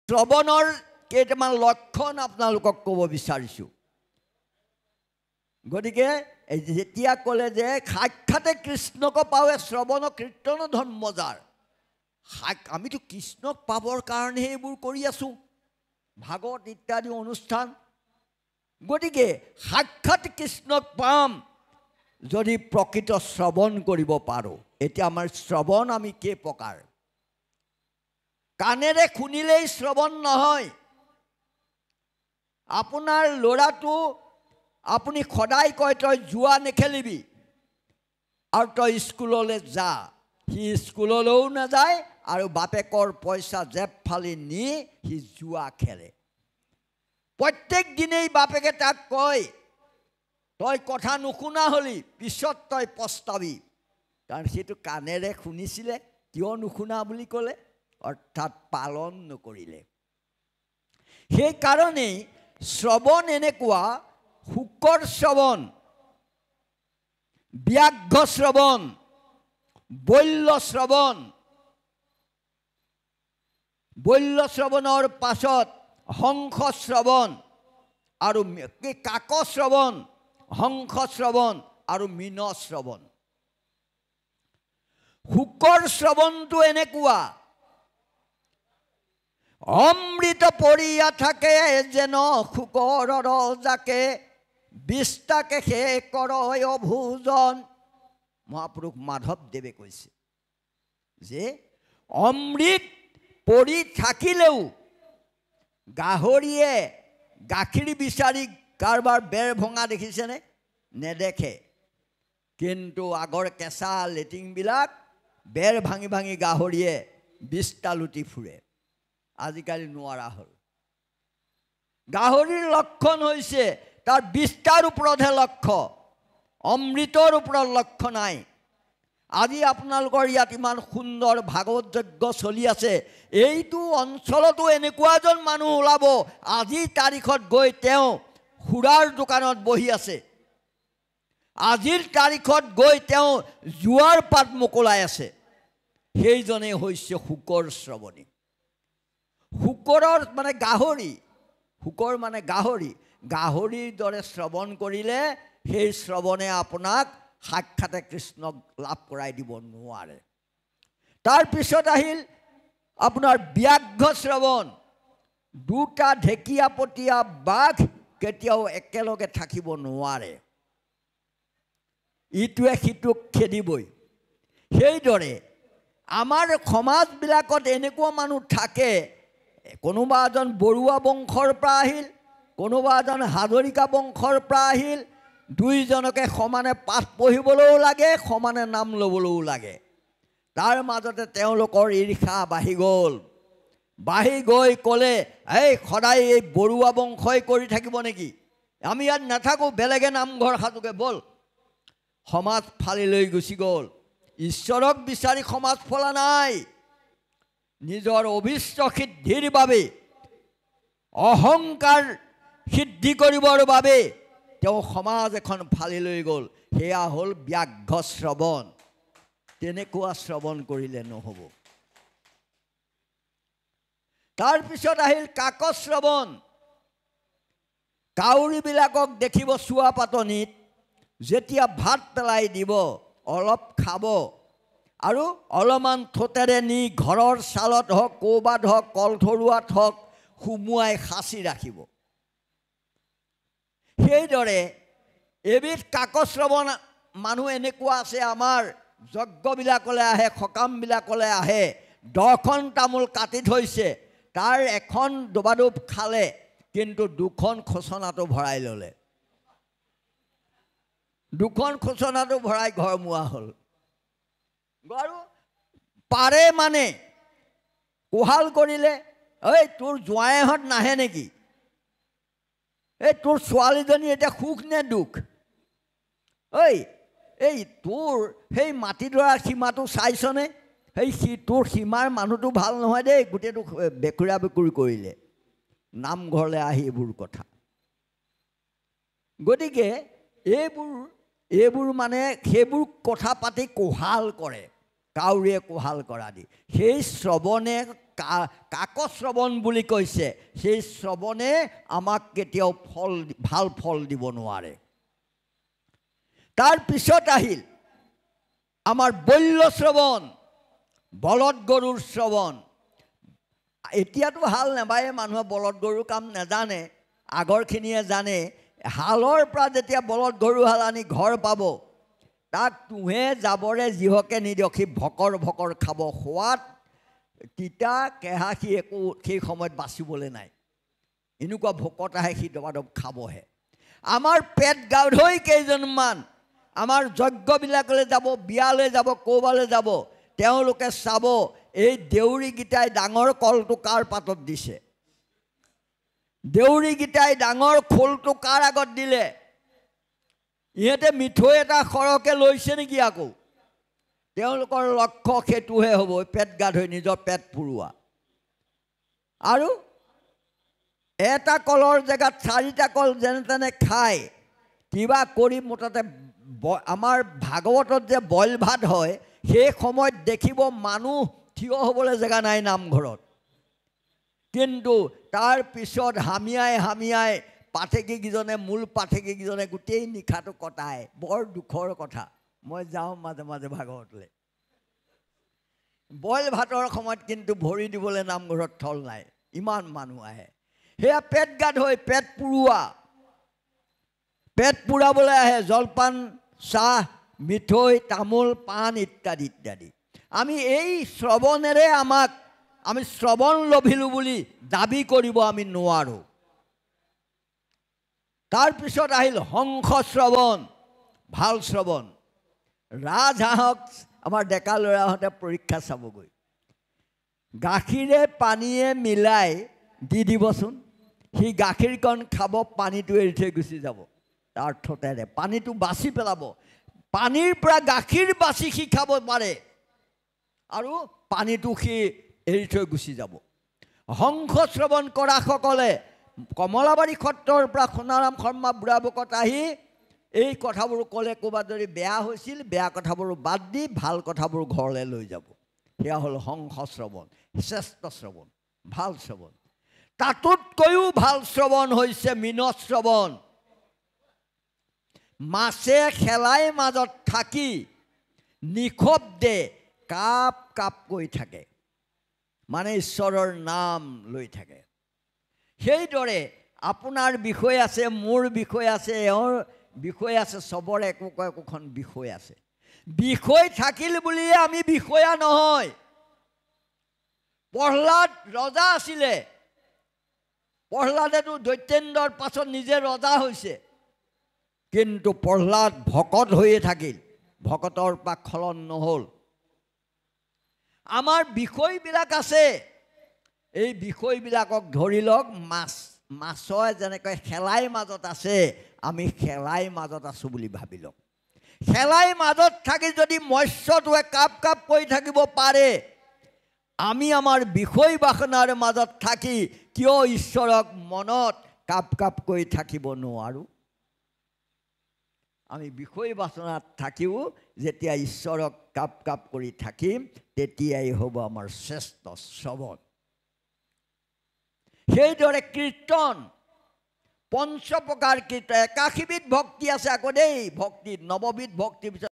শ্ৰৱণৰ কেইটামান লক্ষণ আপোনালোকক ক'ব বিচাৰিছোঁ। গতিকে যেতিয়া ক'লে যে সাক্ষাতে কৃষ্ণক পাৱে শ্ৰৱণ কীৰ্তন ধৰ্মজাৰ, আমিতো কৃষ্ণক পাবৰ কাৰণেহে এইবোৰ কৰি আছোঁ, ভাগৱত ইত্যাদি অনুষ্ঠান। গতিকে সাক্ষাৎ কৃষ্ণক পাম যদি প্ৰকৃত শ্ৰৱণ কৰিব পাৰোঁ। এতিয়া আমাৰ শ্ৰৱণ আমি কেই প্ৰকাৰ? কাণেৰে শুনিলেই শ্ৰৱণ নহয়। আপোনাৰ ল'ৰাটো আপুনি সদায় কয় তই জুৱা নেখেলিবি আৰু তই স্কুললৈ যা, সি স্কুললৈও নাযায় আৰু বাপেকৰ পইচা জেপ ফালি নি সি জুৱা খেলে। প্ৰত্যেক দিনেই বাপেকে তাক কয় তই কথা নুশুনা হলি, পিছত তই পস্তাবি। কাৰণ সেইটো কাণেৰে শুনিছিলে, কিয় নুশুনা বুলি ক'লে? অৰ্থাৎ পালন নকৰিলে। সেইকাৰণেই শ্ৰৱণ এনেকুৱা শুকৰ শ্ৰৱণ, ব্যাঘ্ৰ শ্ৰৱণ, বল্য শ্ৰৱণ, বল্য শ্ৰৱণৰ পাছত হংস শ্ৰৱণ আৰু কাক শ্ৰৱণ, হংস শ্ৰৱণ আৰু মীন শ্ৰৱণ। শুকৰ শ্ৰৱণটো এনেকুৱা, অমৃত পৰিয়া থাকে যেন শুকৰ ৰজাকে, বিস্তাকে সে কৰয় ভোজন। মহাপুৰুষ মাধৱদেৱে কৈছে যে অমৃত পৰি থাকিলেও গাহৰিয়ে গাখীৰ বিচাৰি কাৰোবাৰ বেৰ ভঙা দেখিছেনে? নেদেখে। কিন্তু আগৰ কেঁচা লেট্ৰিনবিলাক বেৰ ভাঙি ভাঙি গাহৰিয়ে বিস্তা লুটি ফুৰে। আজিকালি নোৱাৰা হ'ল। গাহৰিৰ লক্ষণ হৈছে তাৰ বিস্তাৰ ওপৰতহে লক্ষ্য, অমৃতৰ ওপৰত লক্ষ্য নাই। আজি আপোনালোকৰ ইয়াত ইমান সুন্দৰ ভাগৱত যজ্ঞ চলি আছে, এইটো অঞ্চলতো এনেকুৱা এজন মানুহ ওলাব আজিৰ তাৰিখত গৈ তেওঁ সুৰাৰ দোকানত বহি আছে, আজিৰ তাৰিখত গৈ তেওঁ জুৱাৰ পাত মোকলাই আছে। সেইজনেই হৈছে শুকৰ শ্ৰৱণী। শুকৰৰ মানে গাহৰি, শুকৰ মানে গাহৰি, গাহৰিৰ দৰে শ্ৰৱণ কৰিলে সেই শ্ৰৱণে আপোনাক সাক্ষাতে কৃষ্ণক লাভ কৰাই দিব নোৱাৰে। তাৰপিছত আহিল আপোনাৰ ব্যাঘ্ৰ শ্ৰৱণ। দুটা ঢেকীয়াপতীয়া বাঘ কেতিয়াও একেলগে থাকিব নোৱাৰে, ইটোৱে সিটোক খেদিবই। সেইদৰে আমাৰ সমাজবিলাকত এনেকুৱা মানুহ থাকে, কোনোবা এজন বৰুৱা বংশৰ পৰা আহিল, কোনোবা এজন হাজৰিকা বংশৰ পৰা আহিল, দুইজনকে সমানে পাঠ পঢ়িবলৈও লাগে, সমানে নাম ল'বলৈও লাগে। তাৰ মাজতে তেওঁলোকৰ ঈৰ্ষা বাঢ়ি গ'ল। বাঢ়ি গৈ ক'লে এই সদায় এই বৰুৱা বংশই কৰি থাকিব নেকি, আমি ইয়াত নাথাকোঁ, বেলেগে নামঘৰ সাজোগে ব'ল। সমাজ ফালি লৈ গুচি গ'ল। ঈশ্বৰক বিচাৰি সমাজ ফলা নাই, নিজৰ অভিষ্ট সিদ্ধিৰ বাবে, অহংকাৰ সিদ্ধি কৰিবৰ বাবে তেওঁ সমাজ এখন ফালি লৈ গ'ল। সেয়া হ'ল ব্যাঘ্ৰ শ্ৰৱণ। তেনেকুৱা শ্ৰৱণ কৰিলে নহ'ব। তাৰপিছত আহিল কাক শ্ৰৱণ। কাউৰীবিলাকক দেখিব চোৱা পাতনিত, যেতিয়া ভাত পেলাই দিব অলপ খাব আৰু অলপমান ঠোঁটেৰে নি ঘৰৰ ছালত হওক, ক'ৰবাত হওক, কলথৰুৱাত হওক সুমুৱাই সাঁচি ৰাখিব। সেইদৰে এবিধ কাকশ্ৰৱণ মানুহ এনেকুৱা আছে, আমাৰ যজ্ঞবিলাকলৈ আহে, সকামবিলাকলৈ আহে, 10খন তামোল কাটি থৈছে, তাৰ এখন দবাদব খালে, কিন্তু 2খন খোচনাটো ভৰাই ল'লে, 2খন খোচনাটো ভৰাই ঘৰমুৱা হ'ল। বাৰু পাৰে মানে কোহাল কৰিলে, ঐ তোৰ জোঁৱাইহঁত নাহে নেকি, এই তোৰ ছোৱালীজনী এতিয়া সুখ নে দুখ, এই তোৰ সেই মাটিডৰাৰ সীমাটো চাইছনে, সেই তোৰ সীমাৰ মানুহটো ভাল নহয় দেই, গোটেইটো বেকুৰা বেকুৰি কৰিলে। নামঘৰলৈ আহি এইবোৰ কথা। গতিকে এইবোৰ মানে সেইবোৰ কথা পাতি কোহাল কৰে, কাউৰীয়ে কোহাল কৰা দি। সেই শ্ৰৱণে কাকশ্ৰৱণ বুলি কৈছে, সেই শ্ৰৱণে আমাক কেতিয়াও ভাল ফল দিব নোৱাৰে। তাৰপিছত আহিল আমাৰ বল্য শ্ৰৱণ, বলদ গৰুৰ শ্ৰৱণ। এতিয়াতো হাল নেবায়ে, মানুহে বলদ গৰুৰ কাম নাজানে, আগৰখিনিয়ে জানে। হালৰ পৰা যেতিয়া বলদ গৰু হাল আনি ঘৰ পাব, তাক তুঁহে জাবৰে যিহকে নিদিয়ক সি ভকৰ ভকৰ খাব। সোৱাদ তিতা কেহা সি একো সেই সময়ত বাচিবলৈ নাই, এনেকুৱা ভোকত আহে সি দবাদব খাবহে। আমাৰ পেট গাধৈ কেইজনমান আমাৰ যজ্ঞবিলাকলৈ যাব, বিয়ালৈ যাব, ক'ৰবালৈ যাব, তেওঁলোকে চাব এই দেউৰীকেইটাই ডাঙৰ কলটো কাৰ পাতত দিছে, দেউৰীকেইটাই ডাঙৰ খোলটো কাৰ আগত দিলে, ইহঁতে মিঠৈ এটা সৰহকৈ লৈছে নেকি আকৌ। তেওঁলোকৰ লক্ষ্য সেইটোহে হ'ব, পেট গাধৈ নিজৰ পেট পুৰোৱা। আৰু এটা কলৰ জেগাত 4টা কল যেনে তেনে খাই কিবা কৰি মুঠতে আমাৰ ভাগৱতত যে বইল ভাত হয়, সেই সময়ত দেখিব মানুহ থিয় হ'বলৈ জেগা নাই নামঘৰত, কিন্তু তাৰ পিছত হামিয়াই পাঠেকীকেইজনে, মূল পাঠেকীকেইজনে গোটেই নিশাটো কটায়। বৰ দুখৰ কথা। মই যাওঁ মাজে মাজে ভাগৱতলৈ, বইল ভাতৰ সময়ত কিন্তু ভৰি দিবলৈ নামঘৰত থল নাই, ইমান মানুহ আহে। সেয়া পেট গাধৈ, পেট পুৰোৱা, পেট পুৰাবলৈ আহে। জলপান, চাহ, মিঠৈ, তামোল, পাণ ইত্যাদি ইত্যাদি। আমি এই শ্ৰৱণেৰে আমি শ্ৰৱণ লভিলোঁ বুলি দাবী কৰিব আমি নোৱাৰোঁ। তাৰপিছত আহিল হংস শ্ৰৱণ, ভাল শ্ৰৱণ। ৰাজহাঁহক আমাৰ ডেকা ল'ৰাহঁতে পৰীক্ষা চাবগৈ, গাখীৰে পানীয়ে মিলাই দি দিবচোন, সি গাখীৰকণ খাব, পানীটো এৰি থৈ গুচি যাব। তাৰ ঠোঁটেৰে পানীটো বাচি পেলাব, পানীৰ পৰা গাখীৰ বাচি সি খাব পাৰে, আৰু পানীটো সি এৰি থৈ গুচি যাব। হংস শ্ৰৱণ কৰাসকলে কমলাবাৰী সত্ৰৰ পৰা সোণাৰাম শৰ্মা বুঢ়াবুকত আহি এই কথাবোৰ ক'লে, ক'ৰবাত যদি বেয়া হৈছিল বেয়া কথাবোৰ বাদ দি ভাল কথাবোৰ ঘৰলৈ লৈ যাব। সেয়া হ'ল হংস শ্ৰৱণ, শ্ৰেষ্ঠ শ্ৰৱণ, ভাল শ্ৰৱণ। তাতোতকৈও ভাল শ্ৰৱণ হৈছে মীন শ্ৰৱণ। মাছে শেলাই মাজত থাকি নিশব্দে কাপ কাপ কৈ থাকে, মানে ঈশ্বৰৰ নাম লৈ থাকে। সেইদৰে আপোনাৰ বিষয় আছে, মোৰ বিষয় আছে, এওঁৰ বিষয় আছে, চবৰে একোখন বিষয় আছে। বিষয় থাকিল বুলিয়ে আমি বিষয়া নহয়। প্ৰহ্লাদ ৰজা আছিলে, প্ৰহ্লাদেতো দৈত্যেন্দ্ৰৰ পাছত নিজে ৰজা হৈছে, কিন্তু প্ৰহ্লাদ ভকত হৈয়ে থাকিল, ভকতৰ পৰা খলন নহ'ল। আমাৰ বিষয়বিলাক আছে, এই বিষয়বিলাকক ধৰি লওক, মাছৰ যেনেকৈ শেলাই মাজত আছে, আমি শেলাই মাজত আছোঁ বুলি ভাবি লওক। শেলাই মাজত থাকি যদি মৎস্যটোৱে কাপ কাপ কৰি থাকিব পাৰে, আমি আমাৰ বিষয় বাসনাৰ মাজত থাকি কিয় ঈশ্বৰক মনত কাপ কাপ কৰি থাকিব নোৱাৰোঁ? আমি বিষয় বাসনাত থাকিও যেতিয়া ঈশ্বৰক কাপ কাপ কৰি থাকিম, তেতিয়াই হ'ব আমাৰ শ্ৰেষ্ঠ শ্ৰৱণ। সেইদৰে কীৰ্তন, পঞ্চপ্ৰকাৰ কীৰ্তন, 81বিধ ভক্তি আছে আকৌ দেই ভক্তিত, 9বিধ ভক্তিৰ পিছত